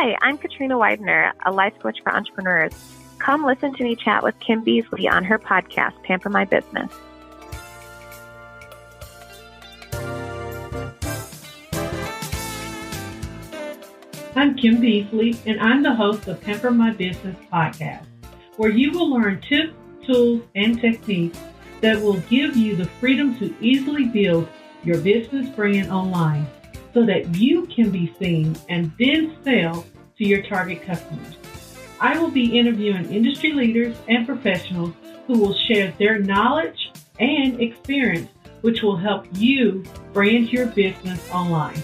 Hi, I'm Katrina Widener, a life coach for entrepreneurs. Come listen to me chat with Kim Beasley on her podcast, Pamper My Business. I'm Kim Beasley, and I'm the host of Pamper My Business podcast, where you will learn tips, tools, and techniques that will give you the freedom to easily build your business brand online so that you can be seen and then sell to your target customers. I will be interviewing industry leaders and professionals who will share their knowledge and experience, which will help you brand your business online.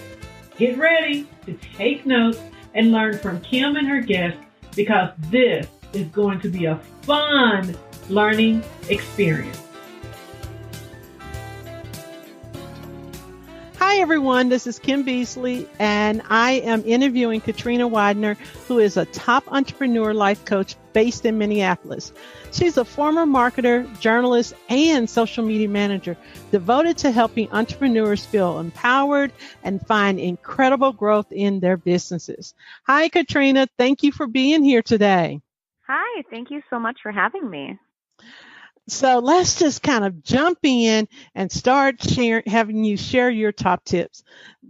Get ready to take notes and learn from Kim and her guests, because this is going to be a fun learning experience. Hi, everyone. This is Kim Beasley, and I am interviewing Katrina Widener, who is a top entrepreneur life coach based in Minneapolis. She's a former marketer, journalist, and social media manager devoted to helping entrepreneurs feel empowered and find incredible growth in their businesses. Hi, Katrina. Thank you for being here today. Hi, thank you so much for having me. So let's just kind of jump in and start having you share your top tips.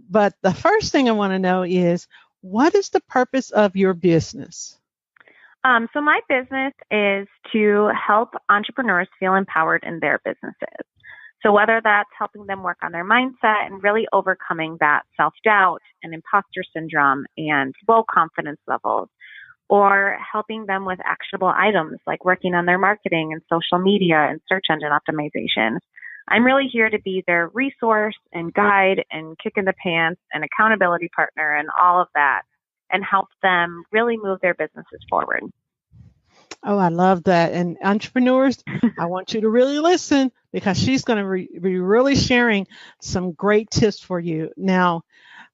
But the first thing I want to know is, what is the purpose of your business? So my business is to help entrepreneurs feel empowered in their businesses. So whether that's helping them work on their mindset and really overcoming that self-doubt and imposter syndrome and low confidence levels, or helping them with actionable items like working on their marketing and social media and search engine optimization. I'm really here to be their resource and guide and kick in the pants and accountability partner and all of that, and help them really move their businesses forward. Oh, I love that. And entrepreneurs, I want you to really listen, because she's going to be really sharing some great tips for you. Now,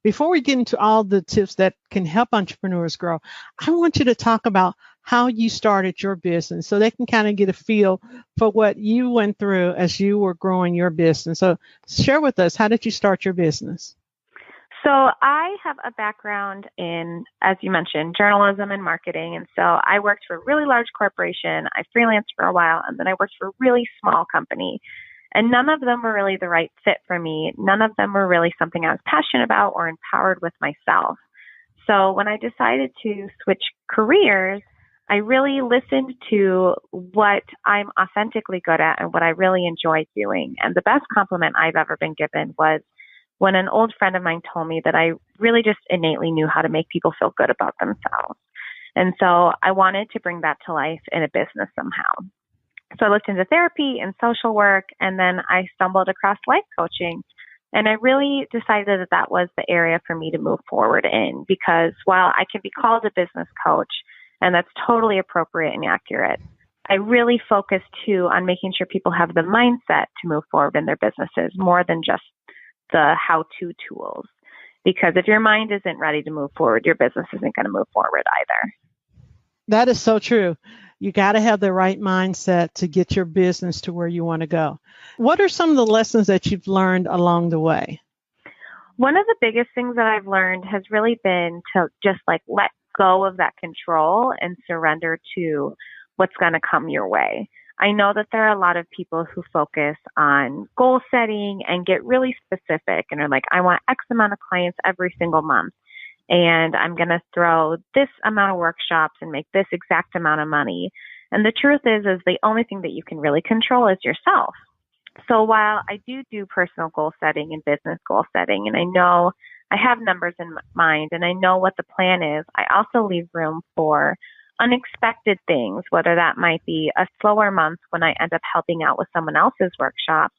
before we get into all the tips that can help entrepreneurs grow, I want you to talk about how you started your business so they can kind of get a feel for what you went through as you were growing your business. So share with us, how did you start your business? So I have a background in, as you mentioned, journalism and marketing. And so I worked for a really large corporation. I freelanced for a while, and then I worked for a really small company. And none of them were really the right fit for me. None of them were really something I was passionate about or empowered with myself. So when I decided to switch careers, I really listened to what I'm authentically good at and what I really enjoy doing. And the best compliment I've ever been given was when an old friend of mine told me that I really just innately knew how to make people feel good about themselves. And so I wanted to bring that to life in a business somehow. So I looked into therapy and social work, and then I stumbled across life coaching. And I really decided that that was the area for me to move forward in, because while I can be called a business coach, and that's totally appropriate and accurate, I really focus too on making sure people have the mindset to move forward in their businesses more than just the how-to tools. Because if your mind isn't ready to move forward, your business isn't going to move forward either. That is so true. You got to have the right mindset to get your business to where you want to go. What are some of the lessons that you've learned along the way? One of the biggest things that I've learned has really been to just let go of that control and surrender to what's going to come your way. I know that there are a lot of people who focus on goal setting and get really specific and are like, I want X amount of clients every single month, and I'm going to throw this amount of workshops and make this exact amount of money. And the truth is the only thing that you can really control is yourself. So while I do personal goal setting and business goal setting, and I know I have numbers in mind and I know what the plan is, I also leave room for unexpected things, whether that might be a slower month when I end up helping out with someone else's workshop,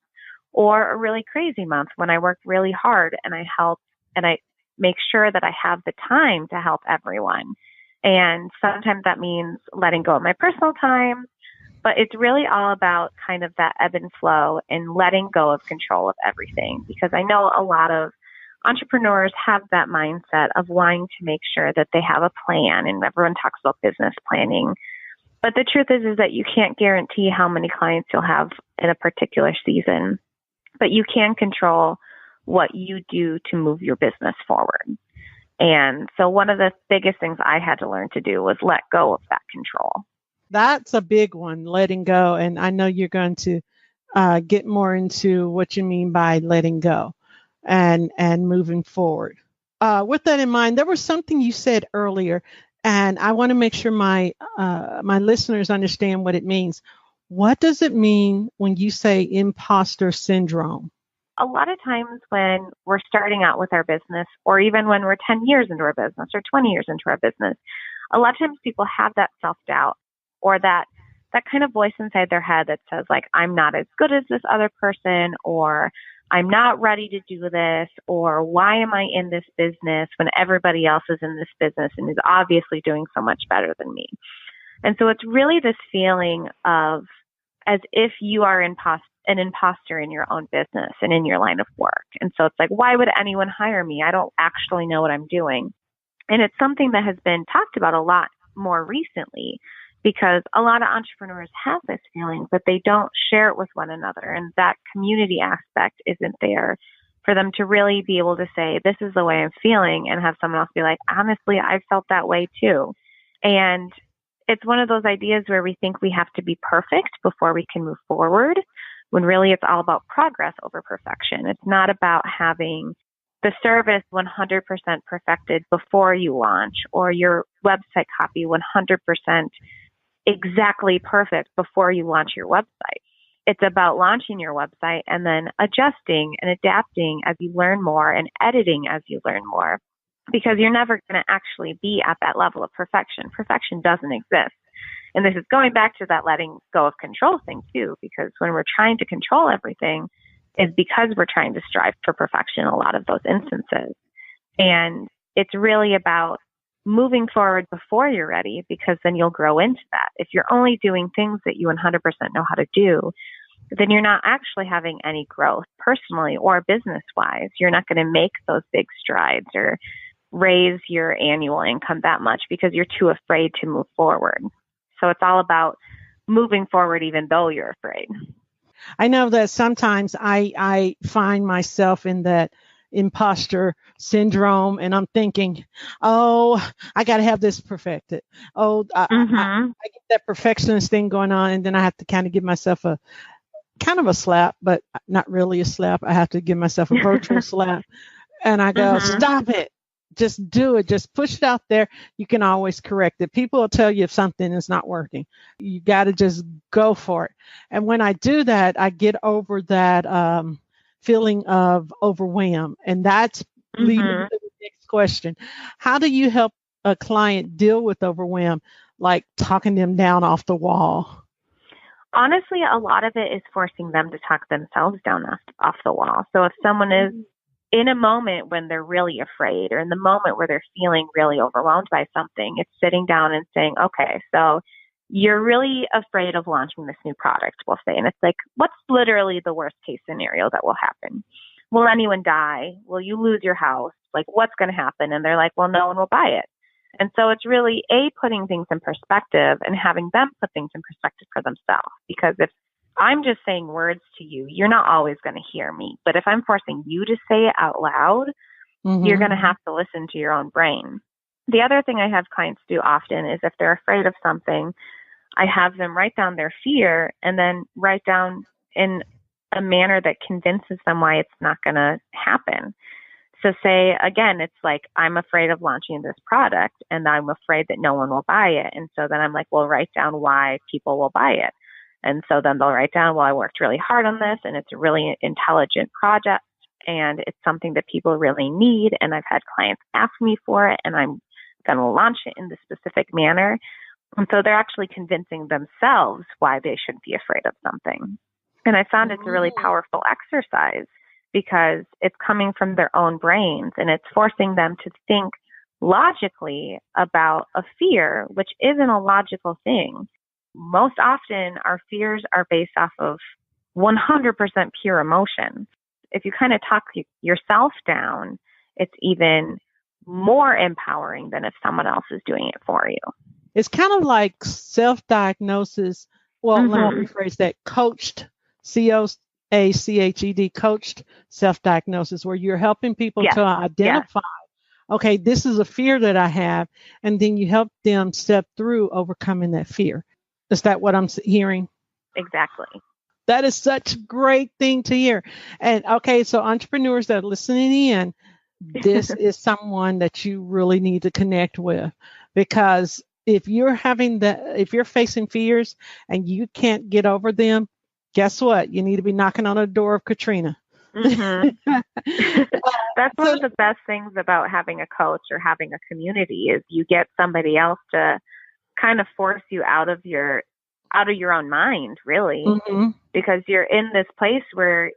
or a really crazy month when I work really hard and I help and I make sure that I have the time to help everyone. And sometimes that means letting go of my personal time, but it's really all about kind of that ebb and flow and letting go of control of everything, because I know a lot of entrepreneurs have that mindset of wanting to make sure that they have a plan, and everyone talks about business planning. But the truth is that you can't guarantee how many clients you'll have in a particular season, but you can control what you do to move your business forward. And so one of the biggest things I had to learn to do was let go of that control. That's a big one, letting go. And I know you're going to get more into what you mean by letting go and moving forward. With that in mind, there was something you said earlier, and I want to make sure my listeners understand what it means. What does it mean when you say imposter syndrome? A lot of times when we're starting out with our business, or even when we're 10 years into our business or 20 years into our business, a lot of times people have that self-doubt or that kind of voice inside their head that says, like, I'm not as good as this other person, or I'm not ready to do this, or why am I in this business when everybody else is in this business and is obviously doing so much better than me? And so it's really this feeling of as if you are an imposter in your own business and in your line of work. And so it's like, why would anyone hire me? I don't actually know what I'm doing. And it's something that has been talked about a lot more recently because a lot of entrepreneurs have this feeling, but they don't share it with one another. And that community aspect isn't there for them to really be able to say, this is the way I'm feeling, and have someone else be like, honestly, I've felt that way too. And it's one of those ideas where we think we have to be perfect before we can move forward, when really it's all about progress over perfection. It's not about having the service 100% perfected before you launch, or your website copy 100% exactly perfect before you launch your website. It's about launching your website and then adjusting and adapting as you learn more and editing as you learn more, because you're never going to actually be at that level of perfection. Perfection doesn't exist. And this is going back to that letting go of control thing too, because when we're trying to control everything, is because we're trying to strive for perfection in a lot of those instances. And it's really about moving forward before you're ready, because then you'll grow into that. If you're only doing things that you 100% know how to do, then you're not actually having any growth personally or business-wise. You're not going to make those big strides or raise your annual income that much because you're too afraid to move forward. So it's all about moving forward even though you're afraid. I know that sometimes I find myself in that imposter syndrome, and I'm thinking, oh, I got to have this perfected. Oh, I get that perfectionist thing going on, and then I have to kind of give myself a kind of a slap, but not really a slap. I have to give myself a virtual slap, and I go, stop it. Just do it. Just push it out there. You can always correct it. People will tell you if something is not working. You got to just go for it. And when I do that, I get over that feeling of overwhelm. And that's leading to the next question. How do you help a client deal with overwhelm, like talking them down off the wall? Honestly, a lot of it is forcing them to talk themselves down off the wall. So if someone is in a moment when they're really afraid, or in the moment where they're feeling really overwhelmed by something, it's sitting down and saying, okay, so you're really afraid of launching this new product, we'll say. And it's like, what's literally the worst case scenario that will happen? Will anyone die? Will you lose your house? Like, what's going to happen? And they're like, well, no one will buy it. And so it's really putting things in perspective and having them put things in perspective for themselves. Because if I'm just saying words to you, you're not always going to hear me. But if I'm forcing you to say it out loud, you're going to have to listen to your own brain. The other thing I have clients do often is if they're afraid of something, I have them write down their fear and then write down in a manner that convinces them why it's not going to happen. So say, again, it's like, I'm afraid of launching this product and I'm afraid that no one will buy it. And so then I'm like, well, write down why people will buy it. And so then they'll write down, well, I worked really hard on this and it's a really intelligent project and it's something that people really need. And I've had clients ask me for it and I'm going to launch it in this specific manner. And so they're actually convincing themselves why they should be afraid of something. And I found it's a really powerful exercise because it's coming from their own brains and it's forcing them to think logically about a fear, which isn't a logical thing. Most often, our fears are based off of 100% pure emotion. If you kind of talk yourself down, it's even more empowering than if someone else is doing it for you. It's kind of like self-diagnosis. Well, let me rephrase that. Coached, COACHED, coached self-diagnosis, where you're helping people to identify okay, this is a fear that I have. And then you help them step through overcoming that fear. Is that what I'm hearing? Exactly. That is such a great thing to hear. And okay, so entrepreneurs that are listening in, this is someone that you really need to connect with, because if you're facing fears and you can't get over them, guess what? You need to be knocking on the door of Katrina. Mm-hmm. That's one of the best things about having a coach or having a community is you get somebody else to kind of force you out of your own mind, really, mm-hmm. because you're in this place where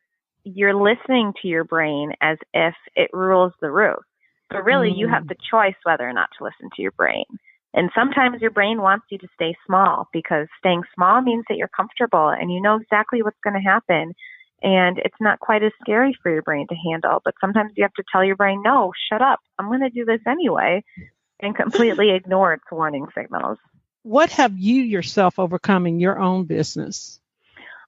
you're listening to your brain as if it rules the roost. But really, you have the choice whether or not to listen to your brain. And sometimes your brain wants you to stay small because staying small means that you're comfortable and you know exactly what's going to happen. And it's not quite as scary for your brain to handle. But sometimes you have to tell your brain, no, shut up. I'm going to do this anyway, and completely ignore its warning signals. What have you yourself overcome in your own business?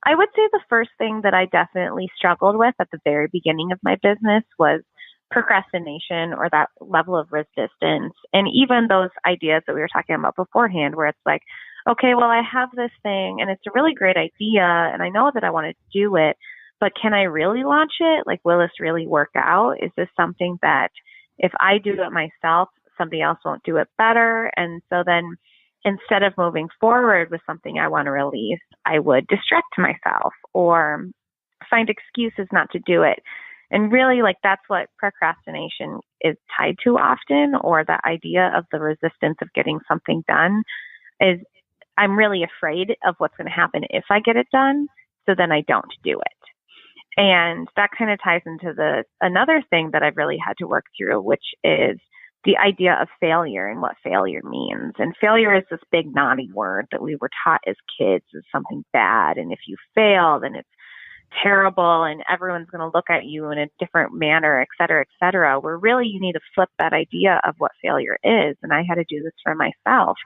I would say the first thing that I definitely struggled with at the very beginning of my business was procrastination, or that level of resistance. And even those ideas that we were talking about beforehand, where it's like, okay, well, I have this thing and it's a really great idea and I know that I want to do it, but can I really launch it? Like, will this really work out? Is this something that if I do it myself, somebody else won't do it better? And so then instead of moving forward with something I want to release, I would distract myself or find excuses not to do it. And really, like, that's what procrastination is tied to often, or the idea of the resistance of getting something done is I'm really afraid of what's going to happen if I get it done, so then I don't do it. And that kind of ties into another thing that I've really had to work through, which is the idea of failure and what failure means. And failure is this big naughty word that we were taught as kids as something bad. And if you fail, then it's terrible and everyone's going to look at you in a different manner, et cetera, where really you need to flip that idea of what failure is. And I had to do this for myself,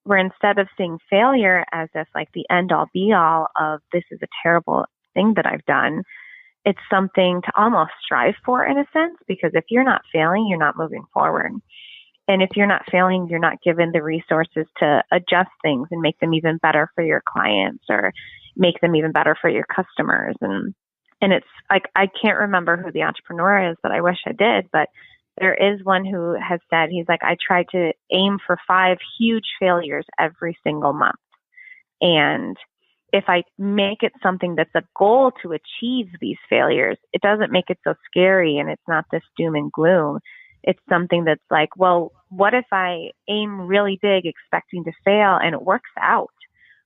where instead of seeing failure as if like the end all be all of this is a terrible thing that I've done, it's something to almost strive for in a sense, because if you're not failing, you're not moving forward. And if you're not failing, you're not given the resources to adjust things and make them even better for your clients or make them even better for your customers. And it's like, I can't remember who the entrepreneur is, but I wish I did. But there is one who has said, he's like, I tried to aim for 5 huge failures every single month. And if I make it something that's a goal to achieve these failures, it doesn't make it so scary and it's not this doom and gloom. It's something that's like, well, what if I aim really big expecting to fail and it works out?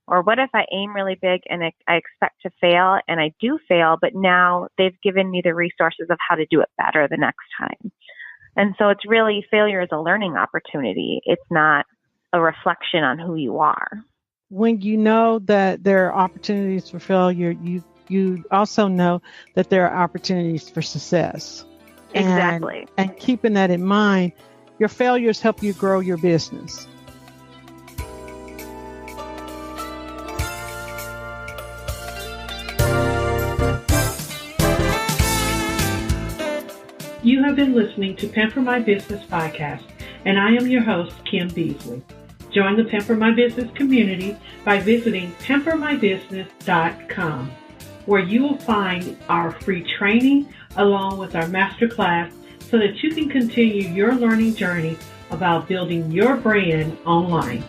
Or what if I aim really big and I expect to fail and I do fail, but now they've given me the resources of how to do it better the next time. And so it's really, failure is a learning opportunity. It's not a reflection on who you are. When you know that there are opportunities for failure, you also know that there are opportunities for success. Exactly. And keeping that in mind, your failures help you grow your business. You have been listening to Pamper My Business podcast, and I am your host, Kim Beasley. Join the Pamper My Business community by visiting pampermybusiness.com, where you will find our free training along with our masterclass so that you can continue your learning journey about building your brand online.